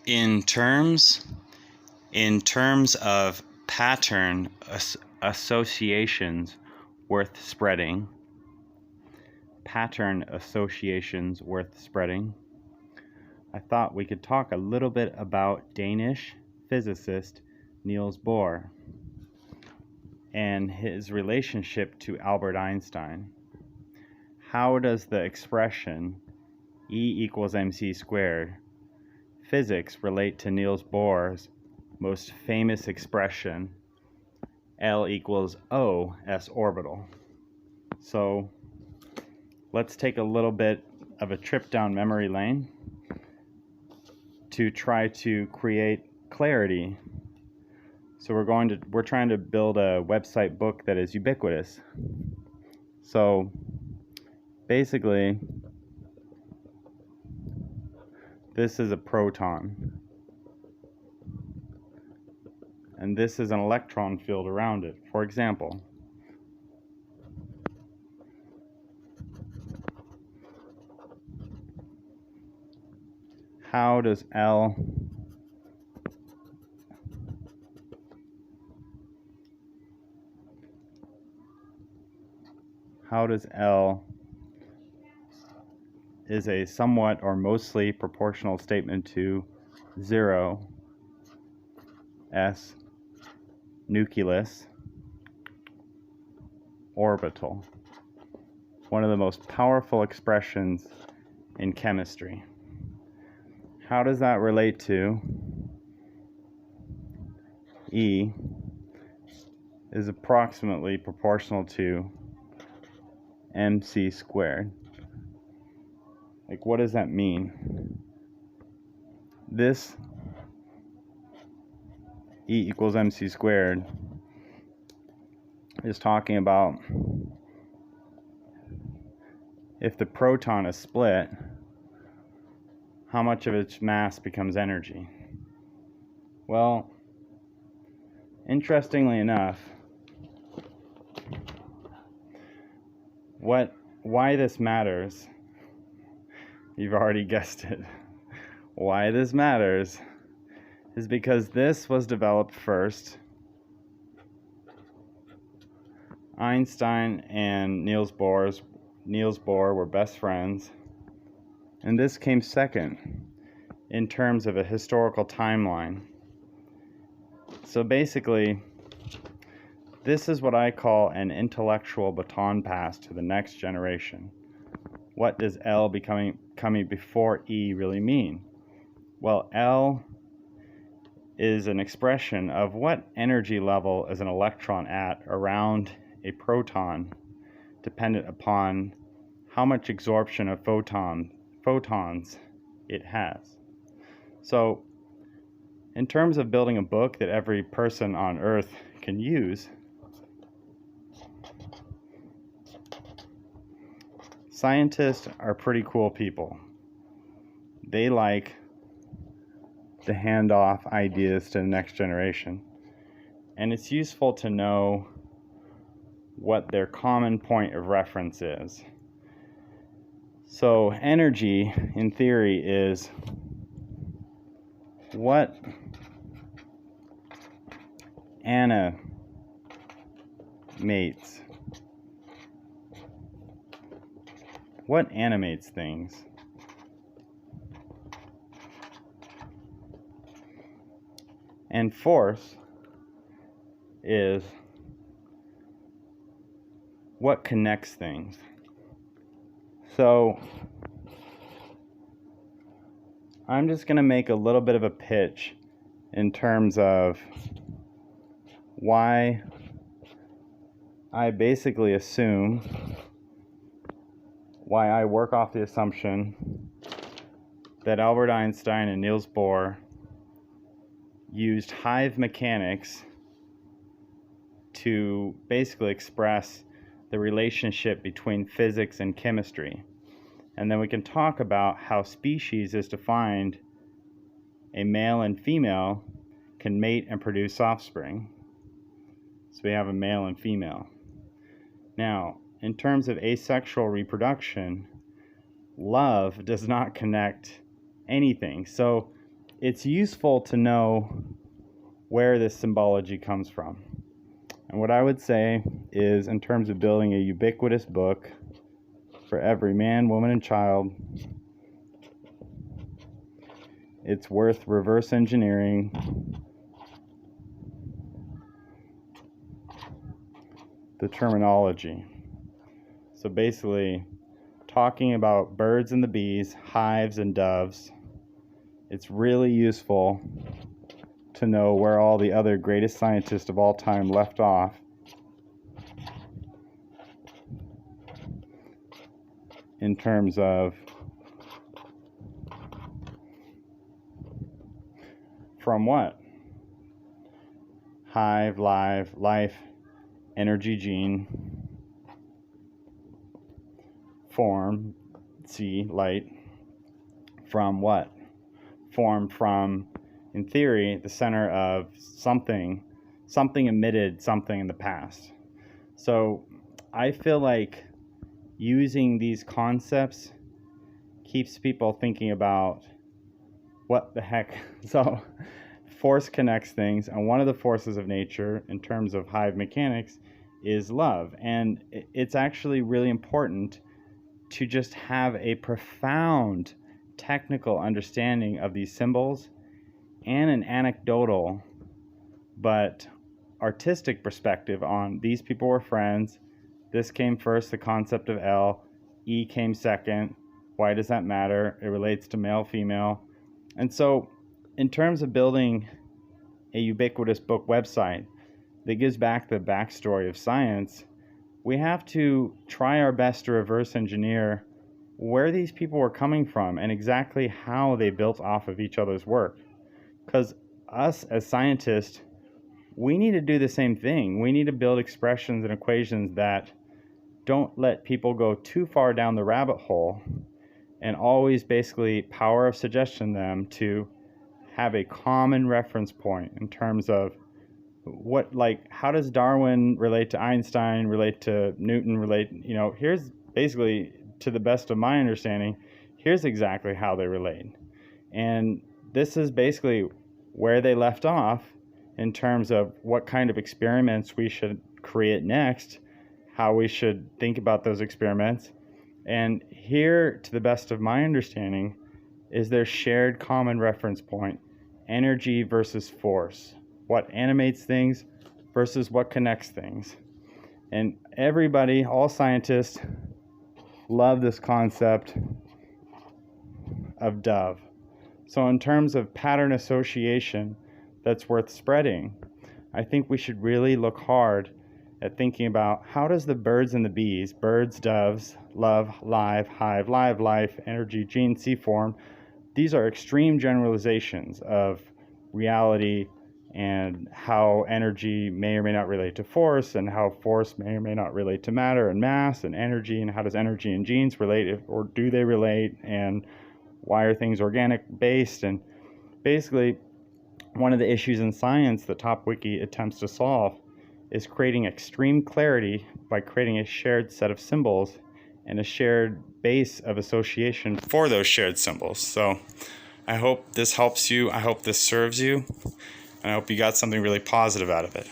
In terms of pattern associations worth spreading, I thought we could talk a little bit about Danish physicist Niels Bohr and his relationship to Albert Einstein. How does the expression E equals mc squared physics relate to Niels Bohr's most famous expression, L equals O s orbital? So let's take a little bit of a trip down memory lane to try to create clarity. So we're trying to build a website book that is ubiquitous. So basically, this is a proton, and this is an electron field around it. For example, how does L is a somewhat or mostly proportional statement to 0 s nucleus orbital, one of the most powerful expressions in chemistry. How does that relate to E is approximately proportional to mc squared? Like, what does that mean? This E equals mc squared is talking about if the proton is split, how much of its mass becomes energy? Well, interestingly enough, why this matters, you've already guessed it. Why this matters is because this was developed first. Einstein and Niels Bohr were best friends, and this came second in terms of a historical timeline. So basically, this is what I call an intellectual baton pass to the next generation. What does L coming before E really mean? Well, L is an expression of what energy level is an electron at around a proton, dependent upon how much absorption of photons it has. So, in terms of building a book that every person on Earth can use, scientists are pretty cool people. They like to hand off ideas to the next generation, and it's useful to know what their common point of reference is. So energy, in theory, is what animates things. And force is what connects things. So I'm just going to make a little bit of a pitch in terms of why I basically assume, why I work off the assumption that Albert Einstein and Niels Bohr used hive mechanics to basically express the relationship between physics and chemistry. And then we can talk about how species is defined. A male and female can mate and produce offspring. So we have a male and female. Now, in terms of asexual reproduction, love does not connect anything. So it's useful to know where this symbology comes from. And what I would say is, in terms of building a ubiquitous book for every man, woman, and child, it's worth reverse engineering the terminology. So basically, talking about birds and the bees, hives and doves, it's really useful to know where all the other greatest scientists of all time left off in terms of from what? Hive, life, energy, gene, form, see, light, from what? Form from, in theory, the center of something emitted something in the past. So I feel like using these concepts keeps people thinking about what the heck. So force connects things, and one of the forces of nature in terms of hive mechanics is love. And it's actually really important to just have a profound technical understanding of these symbols and an anecdotal but artistic perspective on these people were friends. This came first, the concept of L. E came second. Why does that matter? It relates to male, female. And so in terms of building a ubiquitous book website that gives back the backstory of science, we have to try our best to reverse engineer where these people were coming from and exactly how they built off of each other's work. Because us as scientists, we need to do the same thing. We need to build expressions and equations that don't let people go too far down the rabbit hole, and always basically power of suggestion them to have a common reference point in terms of what, like, how does Darwin relate to Einstein, relate to Newton, here's basically, to the best of my understanding, here's exactly how they relate. And this is basically where they left off in terms of what kind of experiments we should create next, how we should think about those experiments. And here, to the best of my understanding, is their shared common reference point: energy versus force. What animates things versus what connects things. And everybody, all scientists, love this concept of dove. So in terms of pattern association that's worth spreading, I think we should really look hard at thinking about how does the birds and the bees, birds, doves, love, live, hive, life, energy, gene, C form, these are extreme generalizations of reality and how energy may or may not relate to force, and how force may or may not relate to matter and mass and energy, and how does energy and genes relate, or do they relate, and why are things organic based. And basically, one of the issues in science that TopWiki attempts to solve is creating extreme clarity by creating a shared set of symbols and a shared base of association for those shared symbols. So I hope this helps you. I hope this serves you. And I hope you got something really positive out of it.